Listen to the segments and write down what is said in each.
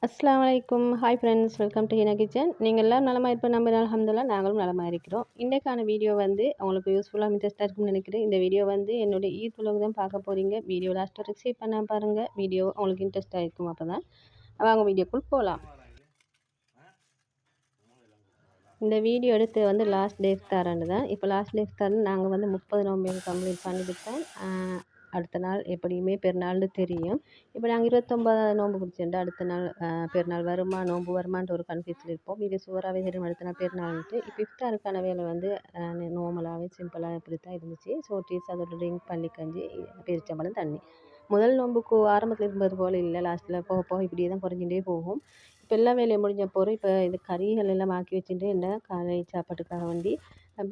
அஸ்ஸலாமு அலைக்கும். Hi friends, welcome to Heena kitchen. நீங்கள் எல்லாம் நலமா இருப்ப நம்புறேன். அல்ஹம்துலில்லாஹ் நாங்களும் நலமா இருக்கிறோம். இன்றைக்கான வீடியோ வந்து உங்களுக்கு யூஸ்ஃபுல்லாக இன்ட்ரெஸ்ட்டாக இருக்கும்னு நினைக்கிறேன். இந்த வீடியோ வந்து என்னுடைய ஈத் vlog தான் பார்க்க போகிறீங்க. வீடியோ லாஸ்ட் வரைக்கும் ஸ்கிப் பண்ண பாருங்கள். வீடியோ உங்களுக்கு இன்ட்ரெஸ்ட்டாக இருக்கும். அப்போ தான் வாங்க வீடியோக்குள் போகலாம். இந்த வீடியோ எடுத்து வந்து லாஸ்ட் டே இஃப்தாரான்னு தான். இப்போ லாஸ்ட் டே இஃப்தார்னு நாங்கள் வந்து 30 நோம்பு கம்ப்ளீட் பண்ணிட்டு தான் அடுத்த நாள் எப்படியுமே பெருநாள்னு தெரியும். இப்போ நாங்கள் 29 நோம்பு பிடிச்சிருந்தா அடுத்த நாள் பெருநாள் வருமா நோம்பு வருமான்ற ஒரு கன்ஃபியூஸில் இருப்போம். இது சுவராகவே தெரியும் அடுத்த நாள் பெருநாள்ன்ட்டு. இப்போ இஃப்தாருக்கான வேலை வந்து நார்மலாகவே சிம்பிளாக இப்படி தான் இருந்துச்சு. சோட்டீஸ் அதோட ட்ரிங்க் பண்ணி கஞ்சி பேரிச்சம்பழம் தண்ணி. முதல் நோம்புக்கு ஆரம்பத்தில் இருந்தது போல் இல்லை, லாஸ்ட்டில் போக போக இப்படியே தான் குறைஞ்சிட்டே போகும். இப்போ எல்லா வேலையும் முடிஞ்ச போகிறோம். இப்போ இந்த கறிகள் எல்லாம் ஆக்கி வச்சுட்டு என்ன காலை சாப்பாட்டுக்காக வேண்டி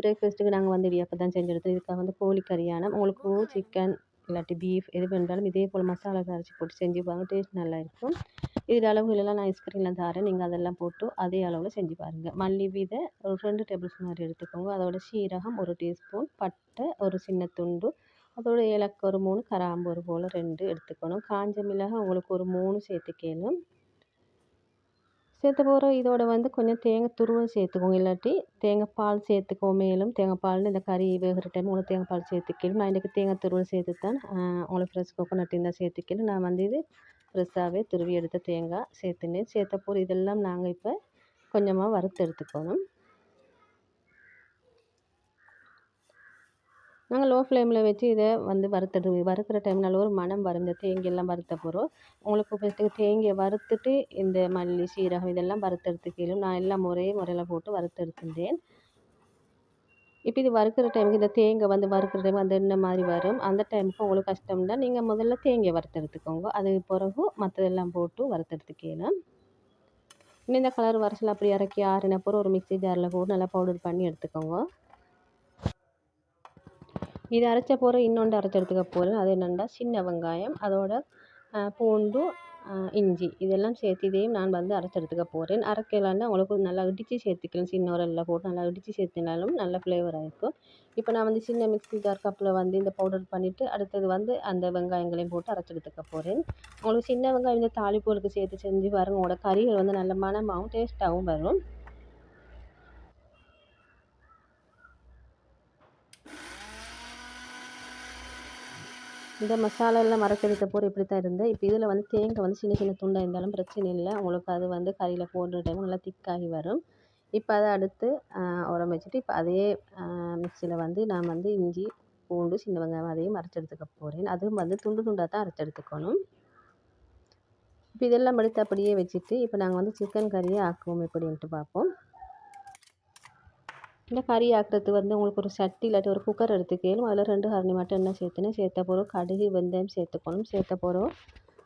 பிரேக்ஃபாஸ்ட்டுக்கு நாங்கள் வந்து இடியாப்பம் தான் செஞ்சு எடுத்தோம். இதுக்காக வந்து கோழிக்கறியான உங்களுக்கு சிக்கன் இல்லாட்டி பீஃப் எது வேண்டாலும் இதே போல் மசாலா அரைச்சி போட்டு செஞ்சு பாருங்கள், டேஸ்ட் நல்லா இருக்கும். இதில் அளவுகளெல்லாம் நான் ஸ்க்ரீனில் தரேன், நீங்கள் அதெல்லாம் போட்டு அதே அளவில் செஞ்சு பாருங்கள். மல்லி விதை ஒரு 2 டேபிள் ஸ்பூன் மாதிரி எடுத்துக்கோங்க. அதோட சீரகம் 1 டீஸ்பூன், பட்டை ஒரு சின்ன துண்டு, அதோட ஏலக்காய் ஒரு 3, கிராம்பு ஒரு போல் 2 எடுத்துக்கணும். காஞ்ச மிளகாய் உங்களுக்கு ஒரு 3 சேர்த்துக்கணும். சேர்த்த போகிறோம். இதோட வந்து கொஞ்சம் தேங்காய் துருவல் சேர்த்துக்கோங்க, இல்லாட்டி தேங்காய் பால் சேர்த்துக்கோ. மேலும் தேங்காய் பால்னு இந்த கறி வேகிற டைம் உங்களுக்கு தேங்காய் பால் சேர்த்துக்கணும். நான் இன்றைக்கி தேங்காய் துருவல் சேர்த்து தான் உங்களுக்கு ஃப்ரெஷ் கோகோனட் இருந்தால் சேர்த்துக்கணும். நான் வந்து இது ஃப்ரெஷ்ஷாகவே துருவி எடுத்த தேங்காய் சேர்த்துனேன். சேர்த்த போகிற இதெல்லாம் நாங்கள் இப்போ கொஞ்சமாக வறுத்து எடுத்துக்கணும். நாங்கள் லோ ஃப்ளேமில் வச்சு இதை வந்து வறுக்கிற டைம் நல்ல ஒரு மனம் வரும். இந்த தேங்காயெல்லாம் வறுத்த போகிறோம். உங்களுக்கு ஃபஸ்ட்டு தேங்காயை வறுத்துட்டு இந்த மல்லி சீரகம் இதெல்லாம் வறுத்தெடுத்துக்கலும். நான் எல்லாம் ஒரே முறையில் போட்டு வறுத்தெடுத்துட்டேன். இப்போ இது வறுக்கிற டைமுக்கு இந்த தேங்காய் வந்து வறுக்கிற டைம் அந்த எண்ணெய் மாதிரி வரும். அந்த டைமுக்கு உங்களுக்கு கஷ்டம்னா நீங்கள் முதல்ல தேங்காயை வறுத்தெடுத்துக்கோங்க. அது பிறகு மற்றதெல்லாம் போட்டு வறுத்தெடுத்துக்கலாம். இன்னும் இந்த கலர் வரசல் அப்படி இறக்கி ஆறின அப்புறம் ஒரு மிக்ஸி ஜாரில் போட்டு நல்லா பவுடர் பண்ணி எடுத்துக்கோங்க. இது அரைச்ச போகிற இன்னொன்று அரைச்சி எடுத்துக்க போகிறேன். அது என்னென்னா சின்ன வெங்காயம், அதோட பூண்டு, இஞ்சி இதெல்லாம் சேர்த்து இதையும் நான் வந்து அரைச்சி எடுத்துக்க போகிறேன். அரைக்கலான்னா உங்களுக்கு நல்லா இடித்து சேர்த்துக்கலாம். சின்ன உரலில் போட்டு நல்லா இடித்து சேர்த்தினாலும் நல்ல ஃப்ளேவராக இருக்கும். இப்போ நான் வந்து சின்ன மிக்ஸி ஜார் கப்பில் வந்து இந்த பவுடர் பண்ணிவிட்டு அடுத்தது வந்து அந்த வெங்காயங்களையும் போட்டு அரைச்சி எடுத்துக்க போகிறேன். உங்களுக்கு சின்ன வெங்காயம் இந்த தாளிப்புகளுக்கு சேர்த்து செஞ்சு பாருங்கள். உங்களோட கறிகள் வந்து நல்ல மணமாகவும் டேஸ்ட்டாகவும் வரும். இந்த மசாலாலாம் அரைச்செடுத்த போகிற இப்படி தான் இருந்தேன். இப்போ இதில் வந்து தேங்காய் வந்து சின்ன சின்ன துண்டாக இருந்தாலும் பிரச்சனை இல்லை. உங்களுக்கு அது வந்து கறியில் போடுற டைம் நல்லா திக்காகி வரும். இப்போ அதை அடுத்து உரம் வச்சுட்டு இப்போ அதே மிக்சியில் வந்து நான் வந்து இஞ்சி பூண்டு சின்ன வெங்காயம் அதையும் அரைச்சி எடுத்துக்க போகிறேன். அதுவும் வந்து துண்டு துண்டாக தான் அரைச்சி எடுத்துக்கணும். இப்போ இதெல்லாம் எடுத்து அப்படியே வச்சுட்டு இப்போ நாங்கள் வந்து சிக்கன் கறியை ஆக்குவோம் எப்படின்ட்டு பார்ப்போம். இந்த கறி ஆக்கிறதுக்கு வந்து உங்களுக்கு ஒரு சட்டி இல்லாட்டி ஒரு குக்கர் எடுத்துக்கணும். அதில் 2 கரண்டி மட்டும் எண்ணெய் சேர்த்துனேன். சேர்த்த போகிறோம் கடுகு வெந்தயம் சேர்த்துக்கணும். சேர்த்த போகிறோம்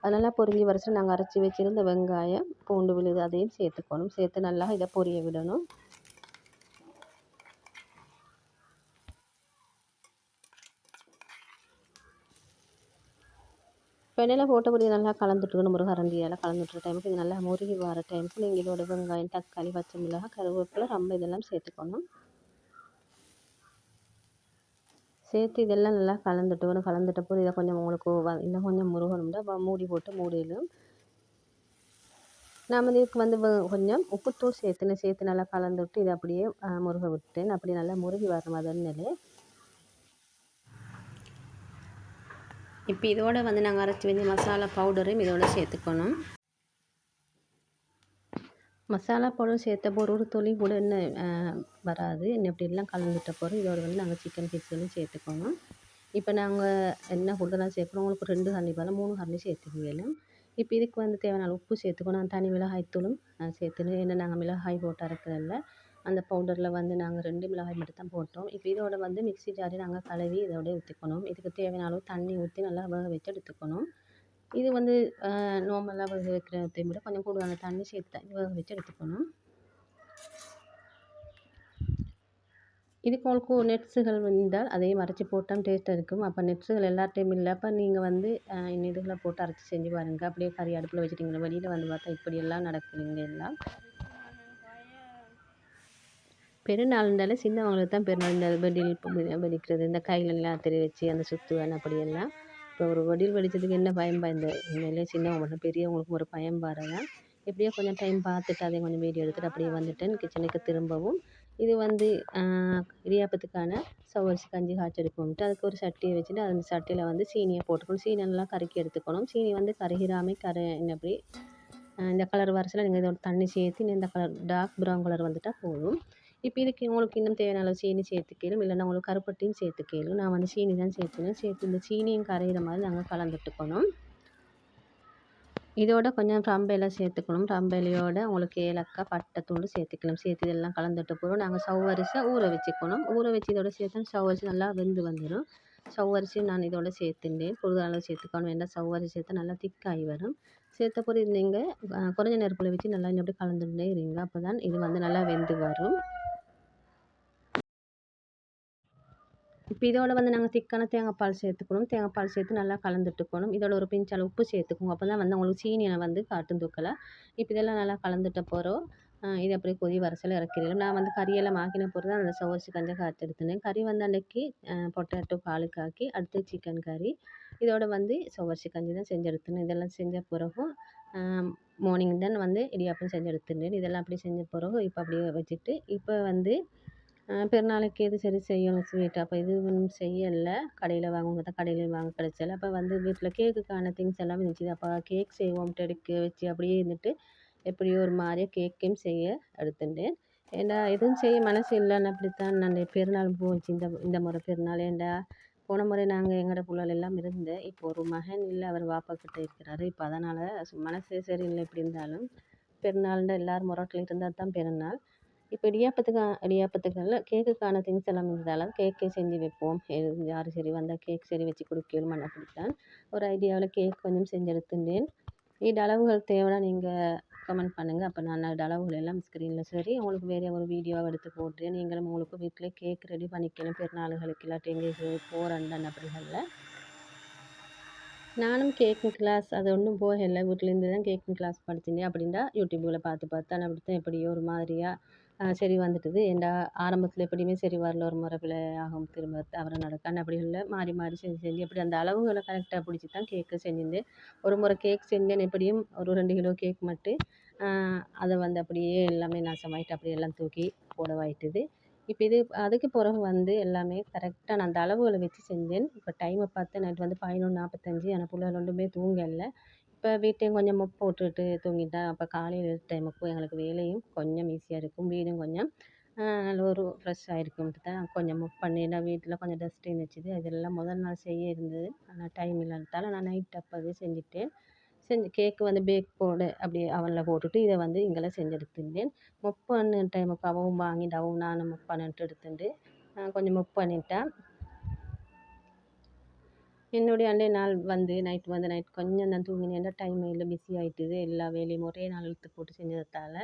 அது நல்லா பொரிஞ்சு வரைச்சி நாங்கள் அரைச்சி வச்சுருந்த வெங்காயம் பூண்டு விழுது அதையும் சேர்த்துக்கணும். சேர்த்து நல்லா இதை பொரிய விடணும். எண்ணெயில் போட்டபடி நல்லா கலந்துட்டுக்கணும். ஒரு கரண்டியால் கலந்துட்டுற டைமுக்கு இது நல்லா முருகி வர டைமுக்கு நீங்கள் இதோட வெங்காயம் தக்காளி பச்சை மிளகாய் கருவேப்பிலை ரொம்ப இதெல்லாம் சேர்த்துக்கணும். சேர்த்து இதெல்லாம் நல்லா கலந்துட்ட போது இதை கொஞ்சம் உங்களுக்கு இன்னும் கொஞ்சம் முருகணும்னா மூடி போட்டு மூடிடும். நான் வந்து இதுக்கு வந்து கொஞ்சம் உப்புத்தூள் சேர்த்து நல்லா கலந்துவிட்டு இதை அப்படியே முருக விட்டேன். அப்படி நல்லா முருகி வரணும் அதனாலே. இப்போ இதோட வந்து நாங்கள் அரைச்சி வச்ச மசாலா பவுடரையும் இதோட சேர்த்துக்கணும். மசாலா பவுடர் சேர்த்த போகிற ஒரு துளி கூட எண்ணெய் வராது. இப்படி எல்லாம் கலந்துட்ட போகிறோம். இதோட வந்து நாங்கள் சிக்கன் பீஸ்களையும் சேர்த்துக்கணும். இப்போ நாங்கள் என்ன கூடுதலாக சேர்க்குறோம் உங்களுக்கு 2 கரண்டி பதிலாக 3 கரண்டி சேர்த்துக்கலாம். இப்போ இதுக்கு வந்து தேவையான உப்பு சேர்த்துக்கணும். தனி மிளகாய்த்தூளும் சேர்த்துன்னு ஏன்னா நாங்கள் மிளகாய் போட்டு அரைக்கிறதில்ல. அந்த பவுடரில் வந்து நாங்கள் 2 மிளகாய் மட்டும் தான் போட்டோம். இப்போ இதோட வந்து மிக்ஸி ஜாரை நாங்கள் கழுவி இதோட ஊற்றிக்கணும். இதுக்கு தேவையான அளவு தண்ணி ஊற்றி நல்லா வேக வச்சு எடுத்துக்கணும். இது வந்து நார்மலாக வேக வைக்கிறதை விட கொஞ்சம் கூடுதலான தண்ணி சேர்த்து வேக வச்சு எடுத்துக்கணும். இதுக்கு உங்களுக்கு நெட்ஸுகள் இருந்தால் அதையும் அரைச்சி போட்டால் டேஸ்ட்டாக இருக்கும். அப்போ நெட்ஸுகள் எல்லா டைம் இல்லை. அப்போ நீங்கள் வந்து இதுகளை போட்டு அரைச்சி செஞ்சு பாருங்கள். அப்படியே கறி அடுப்பில் வச்சுட்டிங்கன்னா வெளியில் வந்து பார்த்தா இப்படியெல்லாம் நடக்குதுங்க எல்லாம். பெருநாள்னால சின்னவங்களுக்கு தான் பெருநாள். இந்த வெடில் வெடிக்கிறது இந்த கையிலெல்லாம் தெரிய வச்சு அந்த சுற்றுவான் அப்படியெல்லாம். இப்போ ஒரு வெடில் வெடித்ததுக்கு என்ன பயம் பயந்த உண்மையிலே சின்னவங்க மட்டும் பெரியவங்களுக்கும் ஒரு பயம் பாருங்க. எப்படியோ கொஞ்சம் டைம் பார்த்துட்டு அதையும் கொஞ்சம் வீடியோ எடுத்துகிட்டு அப்படியே வந்துட்டேன் கிச்சனுக்கு திரும்பவும். இது வந்து இடியாப்பத்துக்கான சவ்வரிசி கஞ்சி காய்ச்சி எடுக்கணும்ட்டு அதுக்கு ஒரு சட்டியை வச்சுட்டு அந்த சட்டியில் வந்து சீனியை போட்டுக்கணும். சீனி நல்லா கருக்கி எடுத்துக்கணும். சீனி வந்து கருகிராமல் அப்படி இந்த கலர் வரச்சில நீங்கள் இதோட தண்ணி சேர்த்து இந்த கலர் டார்க் ப்ரௌன் கலர் வந்துட்டால் போதும். இப்போ இதுக்கு உங்களுக்கு இன்னும் தேவையான அளவு சீனி சேர்த்துக்கலும், இல்லைன்னா உங்களுக்கு கருப்பட்டியும் சேர்த்துக்கலும். நான் வந்து சீனி தான் சேர்த்துனேன். சேர்த்து இந்த சீனியும் கரையிற மாதிரி நாங்கள் கலந்துட்டுக்கணும். இதோட கொஞ்சம் ரம்பையில சேர்த்துக்கணும். ரம்பையிலையோட உங்களுக்கு ஏலக்காய், பட்டை தூள் சேர்த்துக்கலாம். சேர்த்து இதெல்லாம் கலந்துட்டு போகிறோம். நாங்கள் சவ்வரிசை ஊற வச்சுக்கணும். ஊற வச்சு இதோட சேர்த்தா சவ்வரிசி நல்லா வெந்து வந்துடும். சவ்வரிசி நான் இதோட சேர்த்துட்டேன். கூடுதல் அளவு சேர்த்துக்கணும். வேண்டாம் சவ்வரிசி சேர்த்தா நல்லா திக்காகி வரும். சேர்த்த பிறகு நீங்கள் குறைஞ்ச நெருப்பில் வச்சு நல்லா அப்படி கலந்துட்டே இருங்க. அப்போ தான் இது வந்து நல்லா வெந்து வரும். இப்போ இதோட வந்து நாங்கள் திக்கான தேங்காய் பால் சேர்த்துக்கணும். தேங்காய் பால் சேர்த்து நல்லா கலந்துட்டுக்கணும். இதோட ஒரு பிஞ்ச் அளவு உப்பு சேர்த்துக்கோங்க. அப்போ தான் வந்து உங்களுக்கு சீனியை வந்து காட்டும் தூக்கலை. இப்போ இதெல்லாம் நல்லா கலந்துட்ட போகிறோம். இது அப்படியே கொதி வரச்சல இறக்கிடலாம். நான் வந்து கறியெல்லாம் மாக்கின போகிறது தான் அந்த சவ்வரிசி கஞ்சை காய்ச்சி எடுத்துனேன். கறி வந்து அன்றைக்கி பொட்டேட்டோ காலுக்காக்கி அடுத்து சிக்கன் கறி இதோட வந்து சவ்வரிசி கஞ்சி தான் செஞ்சு எடுத்துனேன். இதெல்லாம் செஞ்ச பிறகும் மார்னிங் தான் வந்து இடியாப்பம் செஞ்சு எடுத்துட்டேன். இதெல்லாம் அப்படி செஞ்ச பிறகு இப்போ அப்படியே வச்சுட்டு இப்போ வந்து பெருநாளைக்கு எது சரி செய்யணும் ஸ்வீட். அப்போ இது ஒன்றும் செய்யலை. கடையில் வாங்கும்போது தான் கடையிலையும் வாங்க கிடச்சல. அப்போ வந்து வீட்டில் கேக்குக்கான திங்ஸ் எல்லாமே இருந்துச்சு. அப்போ கேக் செய்வோம்ட்டு எடுக்க வச்சு அப்படியே இருந்துட்டு எப்படியோ ஒரு மாதிரியா கேக்கையும் செய்ய எடுத்துட்டேன். ஏன்டா எதுவும் செய்ய மனசு இல்லைன்னு அப்படித்தான் நான் பெருநாள் போச்சு. இந்த முறை பெருநாள் ஏன்டா போன முறை நாங்கள் எங்களோட புள்ளைகள் எல்லாம் இருந்தேன். இப்போ ஒரு மகன் இல்லை, அவர் வாப்பா கிட்ட இருக்கிறாரு. இப்போ அதனால் மனசே சரியில்லை. எப்படி இருந்தாலும் பெருநாள்ன்ற எல்லோரும் முறட்டில் இருந்தால் தான் பெருநாள். இப்போ இடியாப்பத்துக்கல்ல கேக்குக்கான திங்ஸ் எல்லாம் இருந்ததால் கேக்கே செஞ்சு வைப்போம். யார் சரி வந்தால் கேக் சரி வச்சு கொடுக்கலுமான்னு அப்படித்தான் ஒரு ஐடியாவில் கேக் கொஞ்சம் செஞ்சு எடுத்துட்டேன். இது அளவுகள் தேவைன்னா நீங்கள் கமெண்ட் பண்ணுங்கள். அப்போ நான் அளவுகள் எல்லாம் ஸ்க்ரீனில் சரி உங்களுக்கு வேறு ஒரு வீடியோவை எடுத்து போட்டுறேன். நீங்களும் உங்களுக்கு வீட்டில் கேக் ரெடி பண்ணிக்கணும். பெருநாளுகளுக்கு இல்லாட்டி எங்கேயும் போகிறேன் அப்படிகளில் நானும் கேக்கிங் கிளாஸ் அது ஒன்றும் போகலை. வீட்டிலேருந்து தான் கேக்கிங் கிளாஸ் படிச்சிருந்தேன். அப்படின்டா யூடியூப்பில் பார்த்து தான் அப்படித்தான் எப்படியோ ஒரு மாதிரியாக சரி வந்துட்டுது. ஏன்டா ஆரம்பத்தில் எப்படியுமே சரி வரல. ஒரு முறை பிள்ளை ஆகும் திரும்ப தவறு நடக்கான்னு அப்படி இல்லை. மாறி மாறி செஞ்சு எப்படி அந்த அளவுகளை கரெக்டாக பிடிச்சி தான் கேக்கு செஞ்சிருந்தேன். ஒரு முறை கேக் செஞ்சேன். எப்படியும் ஒரு 2 கிலோ கேக் மட்டும் அதை வந்து அப்படியே எல்லாமே நாசமாயிட்டு அப்படியே எல்லாம் தூக்கி போடவாயிட்டுது. இப்போ இது அதுக்கு பிறகு வந்து எல்லாமே கரெக்டாக நான் அந்த அளவுகளை வச்சு செஞ்சேன். இப்போ டைமை பார்த்து நைட் வந்து 11:45. ஆனால் புள்ளைகள் ஒன்றுமே தூங்கலை. இப்போ வீட்டையும் கொஞ்சம் மொப் போட்டுட்டு தூங்கிட்டா அப்போ காலையில் டைமுக்கு எங்களுக்கு வேலையும் கொஞ்சம் ஈஸியாக இருக்கும். வீடும் கொஞ்சம் நல்ல ஒரு ஃப்ரெஷ்ஷாக இருக்கும்ட்டு தான் கொஞ்சம் மொப் பண்ணினா வீட்டில் கொஞ்சம் டஸ்ட் இருந்துச்சு. அதெல்லாம் முதல் நாள் செய்ய இருந்தது. ஆனால் டைம் இல்லாததால் நான் நைட் அப்போவே செஞ்சுட்டேன். கேக்கு வந்து பேக் போடு அப்படியே அவனில் போட்டுட்டு இதை வந்து இங்கெல்லாம் செஞ்சு எடுத்துட்டேன். மொப் பண்ண டைமுக்கு அவவும் வாங்கிட்டு அவவும் நானும் மொப் பண்ணிட்டு எடுத்துட்டு கொஞ்சம் மொப் பண்ணிட்டேன். என்னுடைய அன்றைய நாள் வந்து நைட் கொஞ்சம் தான் தூங்கினேன். டைம் இல்லை, பிஸி ஆகிட்டுது. எல்லா வேலையும் ஒரே நாள் இழுத்து போட்டு செஞ்சதால்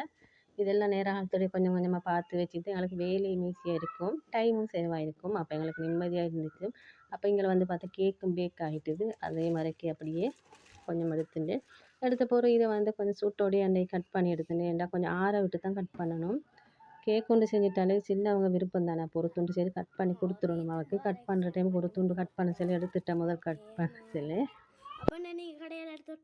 இதெல்லாம் நேர காலத்துடைய கொஞ்சம் கொஞ்சமாக பார்த்து வச்சுட்டு எங்களுக்கு வேலையும் ஈஸியாக இருக்கும், டைமும் சேவாக இருக்கும். அப்போ எங்களுக்கு நிம்மதியாக இருந்துச்சு. அப்போ இங்கே வந்து பார்த்தா கேக்கும் பேக் ஆகிட்டுது. அதே மாதிரிக்கு அப்படியே கொஞ்சம் எடுத்த பிறகு இதை வந்து கொஞ்சம் சூட்டோடையே அன்றைக்கி கட் பண்ணி எடுத்துட்டேன். ஏன்டா கொஞ்சம் ஆற விட்டு தான் கட் பண்ணணும். கேக் ஒன்று செஞ்சுட்டாலே சின்னவங்க விருப்பம் தானே. அப்போ ஒரு துண்டு சரி கட் பண்ணி கொடுத்துடணும். அவருக்கு கட் பண்ணுற டைம் ஒரு துண்டு கட் பண்ண சொல்லி எடுத்துட்டேன். முதல் கட் பண்ண சொல்லி அப்போ நீங்கள் கடையில் எடுத்து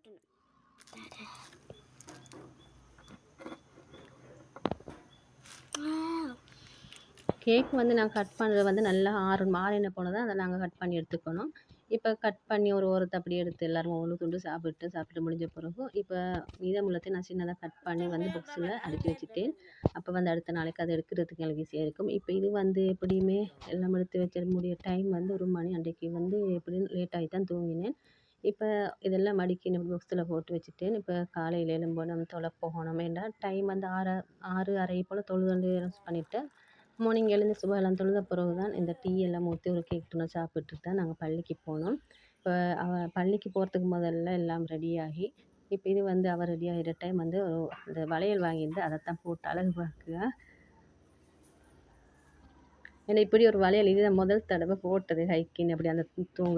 கேக் வந்து நான் கட் பண்ணுறது வந்து நல்லா ஆறின போனதான் அதை நாங்கள் கட் பண்ணி எடுத்துக்கணும். இப்போ கட் பண்ணி ஒரு ஓரத்தை அப்படியே எடுத்து எல்லோரும் ஒவ்வொரு துண்டு சாப்பிட்டு முடிஞ்ச பிறகு இப்போ மீதமுள்ளத்தையும் நான் சின்னதாக கட் பண்ணி வந்து பாக்ஸில் அடுக்கி வச்சுட்டேன். அப்போ வந்து அடுத்த நாளைக்கு அதை எடுக்கிறதுக்கு எனக்கு ஈஸியாக இருக்கும். இப்போ இது வந்து எப்படியுமே எல்லாம் எடுத்து வச்ச முடிய டைம் வந்து 1 மணி. அன்றைக்கி வந்து எப்படியும் லேட்டாகி தான் தூங்கினேன். இப்போ இதெல்லாம் மடிக்கி பாக்ஸில் போட்டு வச்சுட்டேன். இப்போ காலையில் எழும்பணும், தொலை போகணும். வேண்டாம் டைம் வந்து 6:30 போல் தொழுது பண்ணிவிட்டேன். மார்னிங் எழுந்து சுபஹெல்லாம் தொழுத பிறகு தான் இந்த டீ எல்லாம் ஊற்றி ஒரு கேக் டின்னர் சாப்பிட்டுட்டு தான் நாங்கள் பள்ளிக்கு போனோம். இப்போ பள்ளிக்கு போகிறதுக்கு முதல்ல எல்லாம் ரெடியாகி இப்போ இது வந்து அவள் ரெடி ஆகிற டைம் வந்து இந்த வளையல் வாங்கியிருந்து அதைத்தான் போட்டு அழகு பார்க்க. ஏன்னா இப்படி ஒரு வளையல் இது முதல் தடவை போட்டது ஹைக்கின்னு அப்படி அந்த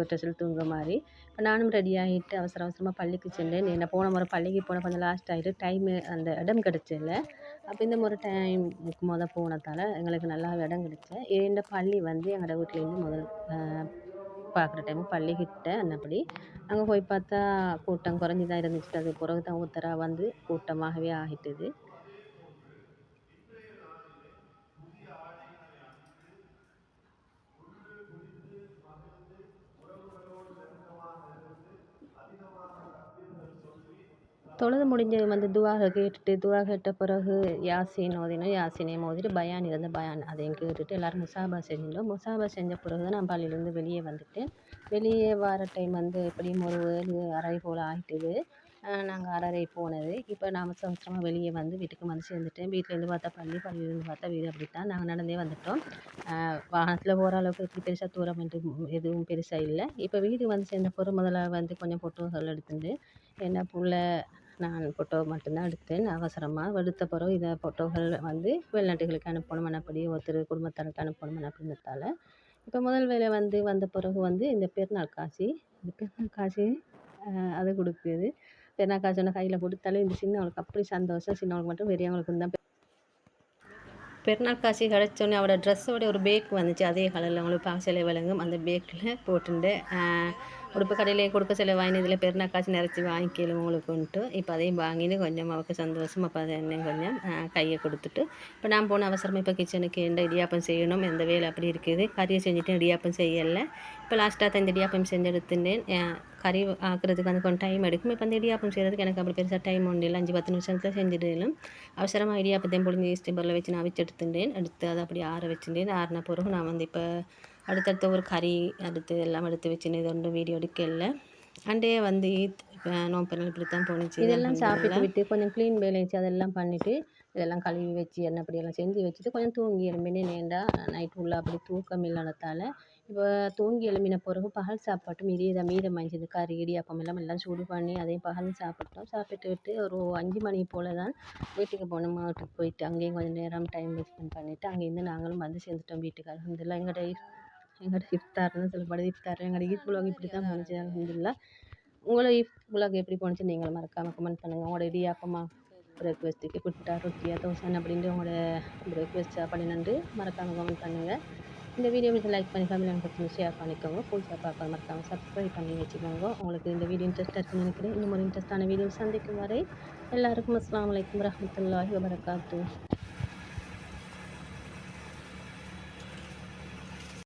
ட்ரெஸ்ஸில் தூங்குற மாதிரி. இப்போ நானும் ரெடி ஆகிட்டு அவசர அவசரமாக பள்ளிக்கு சென்றேன். என்ன போன முறை பள்ளிக்கு போன கொஞ்சம் லாஸ்ட் ஆகிட்டு டைமு அந்த இடம் கிடச்சில்ல. அப்போ இந்த முறை டைமுக்கு போனதால் எங்களுக்கு நல்லா இடம் கிடச்சி. இந்த பள்ளி வந்து எங்களோட வீட்டிலேருந்து பார்க்குற டைமுக்கு பள்ளிக்கிட்ட அன்னப்படி அங்கே போய் பார்த்தா கூட்டம் குறைஞ்சி தான் இருந்துச்சு. அது பிறகு தான் ஒருத்தரா வந்து கூட்டமாகவே ஆகிட்டுது. தொழுது முடிஞ்சு வந்து துவாக கேட்டுட்டு துவா கேட்ட பிறகு யாசீன் ஓதினோம். யாசீனையும் ஓதிட்டு பயான் இருந்த பயான் அதையும் கேட்டுட்டு எல்லோரும் முசாபா செஞ்சிட்டோம். முசாபா செஞ்ச பிறகு தான் நான் பள்ளியிலேருந்து வெளியே வந்துட்டேன். வெளியே வர டைம் வந்து எப்படியும் ஒரு 7:30 போல் ஆகிட்டுது. நாங்கள் 6:30 போனது. இப்போ நான் அவசர அவசரமாக வெளியே வந்து வீட்டுக்கு வந்து சேர்ந்துட்டேன். வீட்டிலேருந்து பார்த்தா பள்ளி, பள்ளியிலேருந்து பார்த்தா வீடு, அப்படித்தான் நாங்கள் நடந்தே வந்துட்டோம். வாகனத்தில் போகிற அளவுக்கு இப்படி பெருசாக தூரம் எதுவும் பெருசாக இல்லை. இப்போ வீடு வந்து சேர்ந்த பிறகு முதல்ல வந்து கொஞ்சம் ஃபோட்டோகள் எடுத்துட்டு என்ன புள்ள நான் ஃபோட்டோ மட்டும்தான் எடுத்தேன். அவசரமாக எடுத்த பிறகு இதை ஃபோட்டோகள் வந்து வெளிநாட்டுகளுக்கு அனுப்பணும் அப்படி ஒருத்தர் குடும்பத்தாருக்கு அனுப்பணும் அப்படின்றதால இப்போ முதல் வேலை வந்து வந்த பிறகு வந்து இந்த பெருநாள் காசு அது கொடுக்குது. பெருநாள் காசு ஒன்று கையில் கொடுத்தாலே இந்த சின்னவளுக்கு அப்படி சந்தோஷம். சின்னவளுக்கு மட்டும் பெரியவங்களுக்கு தான் பெருநாள் காசு கிடச்சோன்னே அவளோட ட்ரெஸ்ஸோட ஒரு பேக் வந்துச்சு. அதே கலரில் அவங்களுக்கு பார்க்க சிலை விளங்கும். அந்த பேக்கில் போட்டுண்டு உடுப்பு கடையிலே கொடுக்க சில வாங்கி இதில் பெருநாள் காசு நிறச்சி வாங்கிக்கலும் உங்களுக்குன்ட்டு இப்போ அதையும் வாங்கிட்டு கொஞ்சம் அவருக்கு சந்தோஷம். அப்போ அதை என்ன கொஞ்சம் கையை கொடுத்துட்டு இப்போ நான் போன அவசரமாக இப்போ கிச்சனுக்கு எந்த இடியாப்பம் செய்யணும் எந்த வேலை அப்படி இருக்குது. கறியை செஞ்சுட்டு இடியாப்பம் செய்யலை. இப்போ லாஸ்ட்டாக தான் இந்த இடியாப்பம் செஞ்சு எடுத்துட்டேன். கறி ஆக்குறதுக்கு வந்து கொஞ்சம் டைம் எடுக்கும். இப்போ அந்த இடியாப்பம் செய்கிறதுக்கு எனக்கு அப்படி பெருசாக டைம் ஒன்றும் இல்லை. 5-10 நிமிஷத்தில் செஞ்சுடலும். அவசரமாக இடியாப்பத்தையும் பொழுது ஈஸ்டம்பரில் வச்சு நான் அவிச்சு எடுத்துட்டேன். எடுத்து அதை அப்படி ஆற வச்சுட்டேன். ஆறின பிறகு நான் வந்து இப்போ அடுத்தடுத்த ஒரு கறி அடுத்து எல்லாம் எடுத்து வச்சுன்னு இது ஒன்றும் வீடியோ எடுக்கல. அண்டே வந்து நோம்பு இப்படி தான் போணுச்சு. இதெல்லாம் சாப்பிட்டு விட்டு கொஞ்சம் க்ளீன் வேலை வச்சு அதெல்லாம் பண்ணிவிட்டு இதெல்லாம் கழுவி வச்சு எண்ணெய் அப்படியெல்லாம் செஞ்சு வச்சுட்டு கொஞ்சம் தூங்கி எழும்பினே நேண்டா நைட் ஃபுல்லாக அப்படி தூக்கம் இல்லாததால் இப்போ தூங்கி எழும்பின பிறகு பகல் சாப்பாட்டு மீதம் ஆயிடுச்சு. கறி இடியாப்பம் எல்லாம் சூடு பண்ணி அதையும் பகல் சாப்பிட்டோம். சாப்பிட்டு விட்டு ஒரு 5 மணி போல் தான் வீட்டுக்கு போனோம். வீட்டுக்கு போயிட்டு அங்கேயும் கொஞ்சம் நேரம் டைம் ஸ்பெண்ட் பண்ணிவிட்டு அங்கேருந்து நாங்களும் வந்து சேர்ந்துட்டோம் வீட்டுக்கு. அல்ஹம்துலில்லாஹ் எங்களோட இஃப்தார்னு சொல்லப்படுது. இஃப்தார் எங்களோட ஈத் உலகம் இப்படி தான் போணுச்சு. அல்ஹம்துலில்லாஹ் உங்களோட ஈத் உலகம் எப்படி போணுச்சு நீங்களும் மறக்காமல் கமெண்ட் பண்ணுங்கள். உங்களோட இடியாப்பமா பிரேக்ஃபாஸ்ட்டுக்கு புட்டா ரொட்டியா தோசை அப்படின்ட்டு உங்களோட பிரேக்ஃபாஸ்ட் சாப்பாடு நன்று மறக்காமல் கமெண்ட் பண்ணுங்கள். இந்த வீடியோ வந்து லைக் பண்ணி ஃபேமிலி பற்றி ஷேர் பண்ணிக்கோங்க. புதுசாக பார்க்க மறக்காமல் சப்ஸ்கிரைப் பண்ணி வச்சுக்கோங்க. உங்களுக்கு இந்த வீடியோ இன்ட்ரெஸ்ட்டாக இருக்குன்னு நினைக்கிறேன். இன்னும் ஒரு இன்ட்ரெஸ்ட்டான வீடியோ சந்திக்கும் வரை எல்லாருக்கும் அஸ்ஸலாமு அலைக்கும் வரஹ்மத்துல்லாஹி வபரகாத்துஹு.